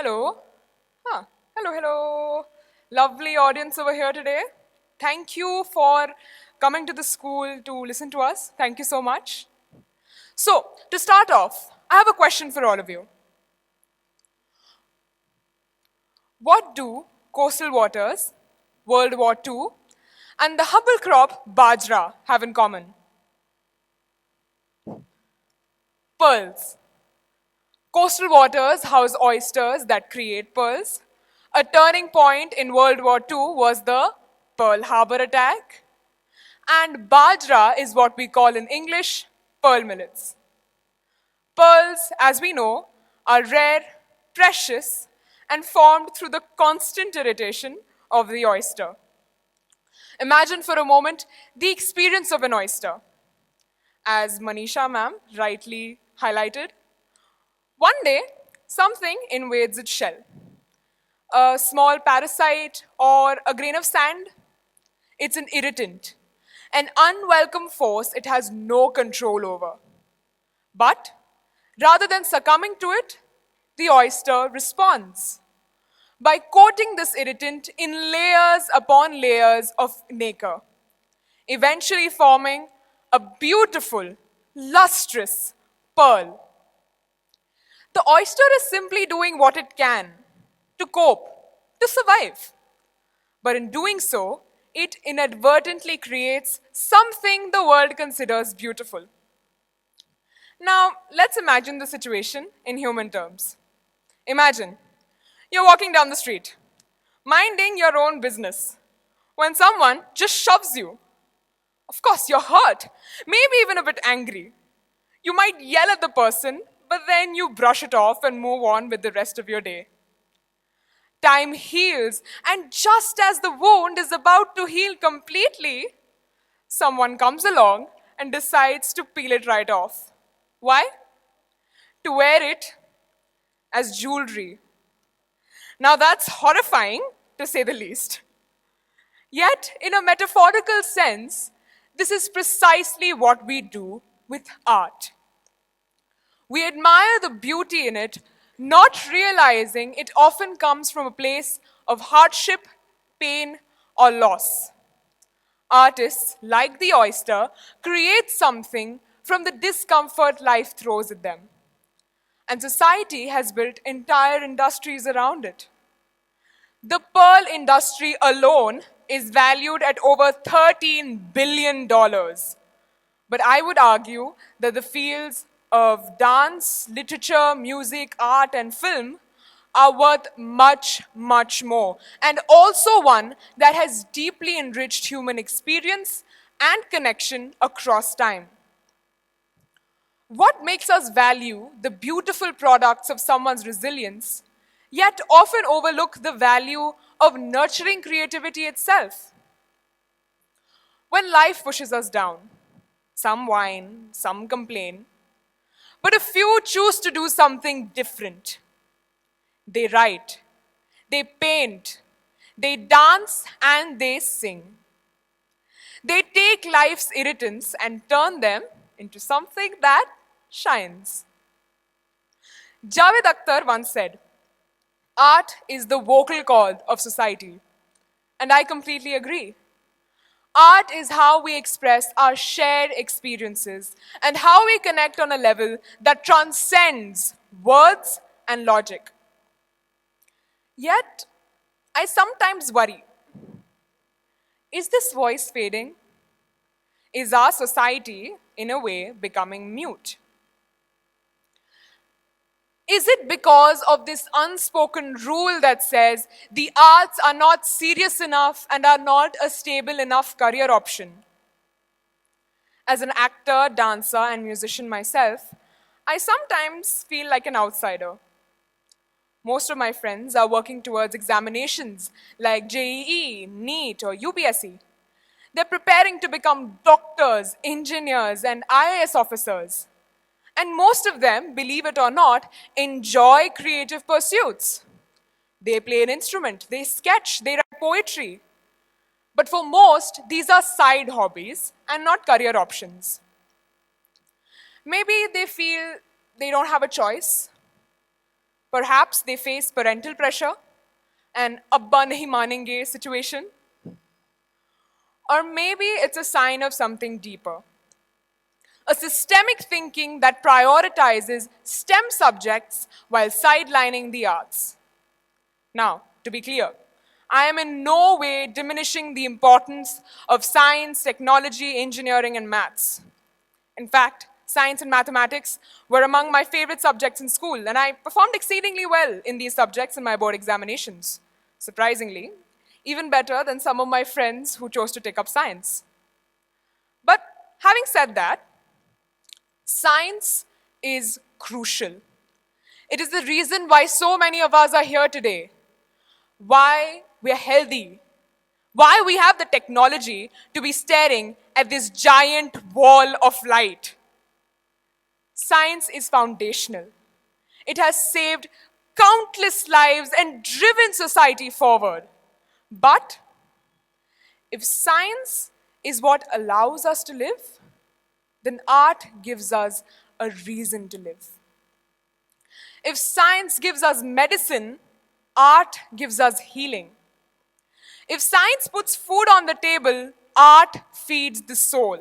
Hello. Huh. Hello, hello. Lovely audience over here today. Thank you for coming to the school to listen to us. Thank you so much. So, to start off, I have a question for all of you. What do coastal waters, World War II, and the Hubble crop Bajra have in common? Pearls. Coastal waters house oysters that create pearls. A turning point in World War II was the Pearl Harbor attack. And Bajra is what we call in English pearl millets. Pearls, as we know, are rare, precious, and formed through the constant irritation of the oyster. Imagine for a moment the experience of an oyster. As Manisha ma'am rightly highlighted, one day something invades its shell. A small parasite or a grain of sand. It's an irritant, an unwelcome force it has no control over. But rather than succumbing to it, the oyster responds by coating this irritant in layers upon layers of nacre, eventually forming a beautiful, lustrous pearl. The oyster is simply doing what it can to cope, to survive. But in doing so, it inadvertently creates something the world considers beautiful. Now, let's imagine the situation in human terms. Imagine you're walking down the street, minding your own business, when someone just shoves you. Of course, you're hurt, maybe even a bit angry. You might yell at the person, but then you brush it off and move on with the rest of your day. Time heals, and just as the wound is about to heal completely, someone comes along and decides to peel it right off. Why? To wear it as jewelry. Now that's horrifying, to say the least. Yet, in a metaphorical sense, this is precisely what we do with art. We admire the beauty in it, not realizing it often comes from a place of hardship, pain, or loss. Artists, like the oyster, create something from the discomfort life throws at them. And society has built entire industries around it. The pearl industry alone is valued at over $13 billion. But I would argue that the fields of dance, literature, music, art, and film are worth much, much more, and also one that has deeply enriched human experience and connection across time. What makes us value the beautiful products of someone's resilience, yet often overlook the value of nurturing creativity itself? When life pushes us down, some whine, some complain, but a few choose to do something different. They write, they paint, they dance, and they sing. They take life's irritants and turn them into something that shines. Javed Akhtar once said, art is the vocal cord of society. And I completely agree. Art is how we express our shared experiences and how we connect on a level that transcends words and logic. Yet, I sometimes worry, is this voice fading? Is our society, in a way, becoming mute? Is it because of this unspoken rule that says the arts are not serious enough and are not a stable enough career option? As an actor, dancer, and musician myself, I sometimes feel like an outsider. Most of my friends are working towards examinations like JEE, NEET, or UPSC. They're preparing to become doctors, engineers, and IAS officers. And most of them, believe it or not, enjoy creative pursuits. They play an instrument, they sketch, they write poetry. But for most, these are side hobbies and not career options. Maybe they feel they don't have a choice. Perhaps they face parental pressure, an abba nahi manenge situation. Or maybe it's a sign of something deeper. A systemic thinking that prioritizes STEM subjects while sidelining the arts. Now, to be clear, I am in no way diminishing the importance of science, technology, engineering, and maths. In fact, science and mathematics were among my favorite subjects in school, and I performed exceedingly well in these subjects in my board examinations. Surprisingly, even better than some of my friends who chose to take up science. But having said that, science is crucial. It is the reason why so many of us are here today, why we're healthy, why we have the technology to be staring at this giant wall of light. Science is foundational. It has saved countless lives and driven society forward. But if science is what allows us to live, then art gives us a reason to live. If science gives us medicine, art gives us healing. If science puts food on the table, art feeds the soul.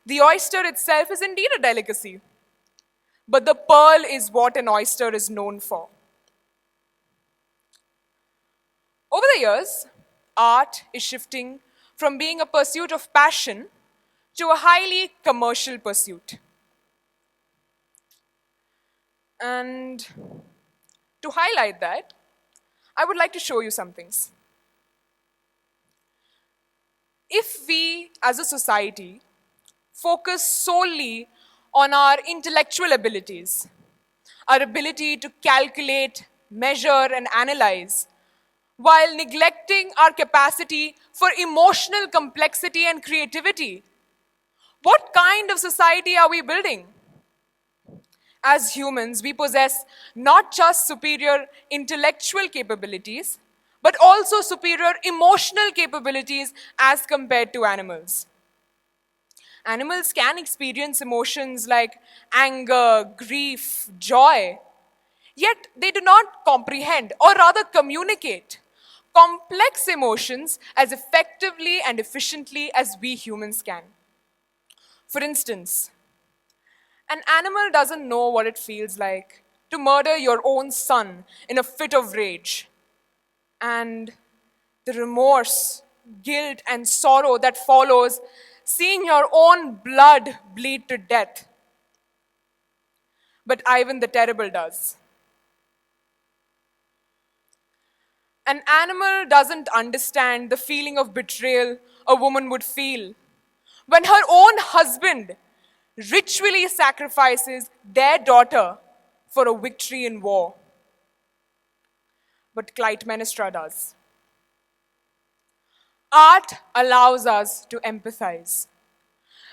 The oyster itself is indeed a delicacy, but the pearl is what an oyster is known for. Over the years, art is shifting from being a pursuit of passion to a highly commercial pursuit. And to highlight that, I would like to show you some things. If we, as a society, focus solely on our intellectual abilities, our ability to calculate, measure, and analyze, while neglecting our capacity for emotional complexity and creativity, what kind of society are we building? As humans, we possess not just superior intellectual capabilities, but also superior emotional capabilities as compared to animals. Animals can experience emotions like anger, grief, joy, yet they do not comprehend or rather communicate complex emotions as effectively and efficiently as we humans can. For instance, an animal doesn't know what it feels like to murder your own son in a fit of rage. And the remorse, guilt, and sorrow that follows seeing your own blood bleed to death. But Ivan the Terrible does. An animal doesn't understand the feeling of betrayal a woman would feel when her own husband ritually sacrifices their daughter for a victory in war. But Clytemnestra does. Art allows us to empathize,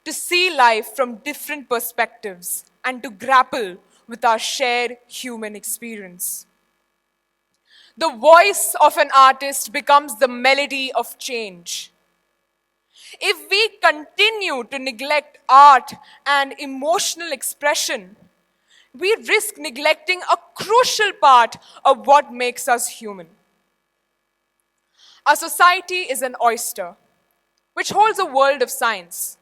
to see life from different perspectives, and to grapple with our shared human experience. The voice of an artist becomes the melody of change. If we continue to neglect art and emotional expression, we risk neglecting a crucial part of what makes us human. Our society is an oyster, which holds a world of science,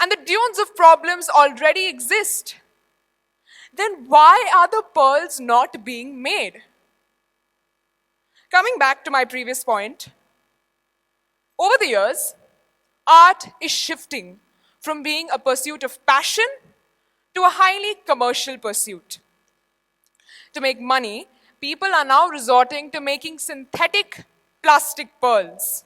and the dunes of problems already exist. Then why are the pearls not being made? Coming back to my previous point, over the years, art is shifting from being a pursuit of passion to a highly commercial pursuit. To make money, people are now resorting to making synthetic plastic pearls.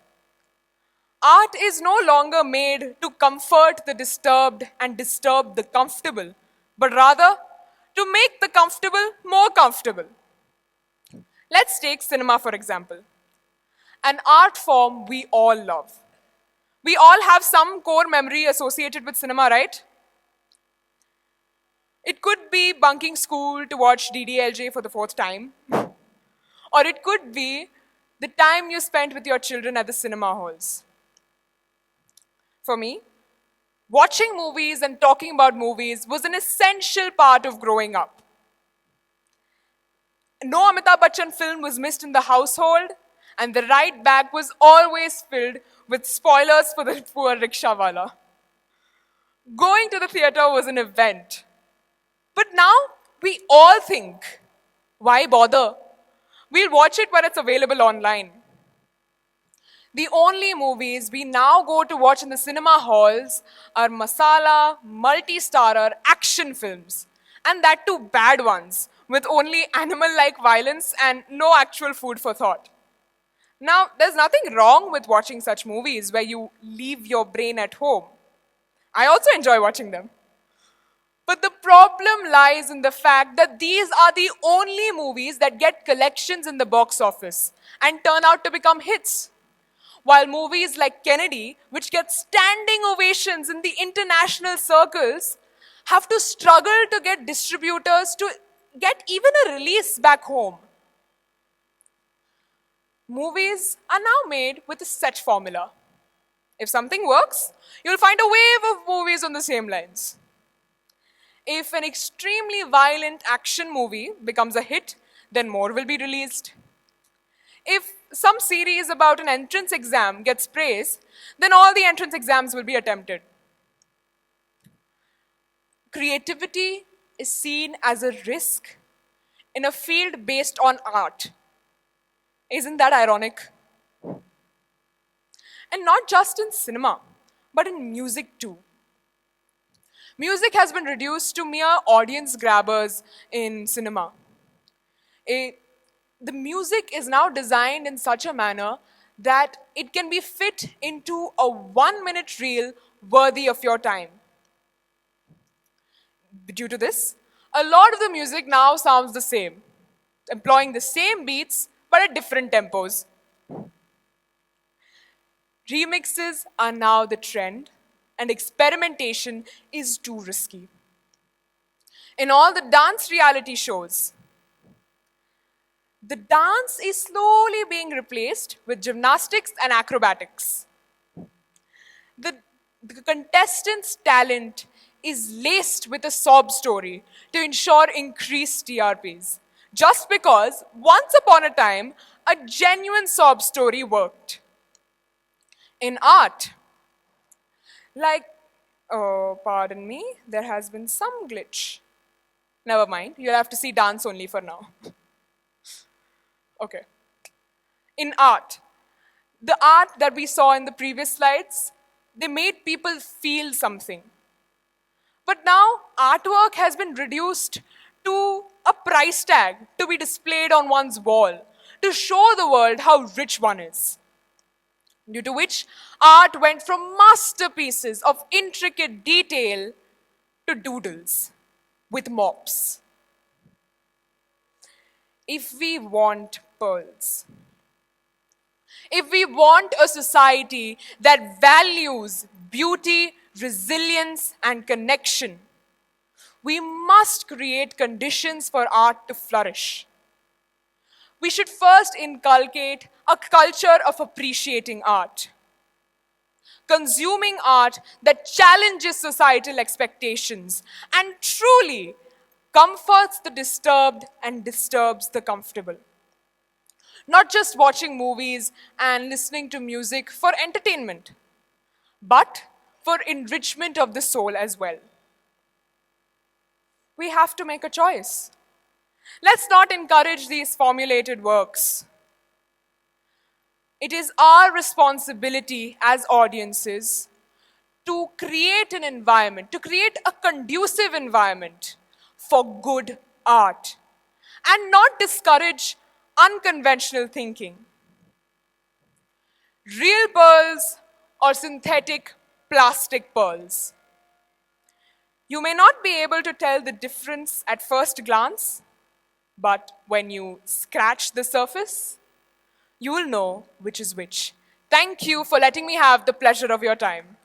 Art is no longer made to comfort the disturbed and disturb the comfortable, but rather to make the comfortable more comfortable. Let's take cinema, for example, an art form we all love. We all have some core memory associated with cinema, right? It could be bunking school to watch DDLJ for the fourth time, or it could be the time you spent with your children at the cinema halls. For me, watching movies and talking about movies was an essential part of growing up. No Amitabh Bachchan film was missed in the household, and the right bag was always filled with spoilers for the poor rickshawala. Going to the theater was an event. But now we all think, why bother? We'll watch it when it's available online. The only movies we now go to watch in the cinema halls are masala, multi-starrer action films. And that too bad ones, with only animal-like violence and no actual food for thought. Now, there's nothing wrong with watching such movies where you leave your brain at home. I also enjoy watching them. But the problem lies in the fact that these are the only movies that get collections in the box office and turn out to become hits. While movies like Kennedy, which get standing ovations in the international circles, have to struggle to get distributors to get even a release back home. Movies are now made with a set formula. If something works, you'll find a wave of movies on the same lines. If an extremely violent action movie becomes a hit, then more will be released. If some series about an entrance exam gets praise, then all the entrance exams will be attempted. Creativity is seen as a risk in a field based on art. Isn't that ironic? And not just in cinema, but in music too. Music has been reduced to mere audience grabbers in cinema. The music is now designed in such a manner that it can be fit into a 1-minute reel worthy of your time. Due to this, a lot of the music now sounds the same, employing the same beats but at different tempos. Remixes are now the trend, and experimentation is too risky. In all the dance reality shows, the dance is slowly being replaced with gymnastics and acrobatics. The contestants' talent is laced with a sob story to ensure increased TRPs. Just because once upon a time, a genuine sob story worked. In art, oh, pardon me, there has been some glitch. Never mind, you'll have to see dance only for now. Okay. In art, the art that we saw in the previous slides, they made people feel something. But now, artwork has been reduced to a price tag to be displayed on one's wall to show the world how rich one is. Due to which, art went from masterpieces of intricate detail to doodles with mops. If we want pearls, if we want a society that values beauty, resilience, and connection, we must create conditions for art to flourish. We should first inculcate a culture of appreciating art, consuming art that challenges societal expectations and truly comforts the disturbed and disturbs the comfortable. Not just watching movies and listening to music for entertainment, but for enrichment of the soul as well. We have to make a choice. Let's not encourage these formulated works. It is our responsibility as audiences to create an environment, to create a conducive environment for good art and not discourage unconventional thinking. Real pearls or synthetic plastic pearls. You may not be able to tell the difference at first glance, but when you scratch the surface, you will know which is which. Thank you for letting me have the pleasure of your time.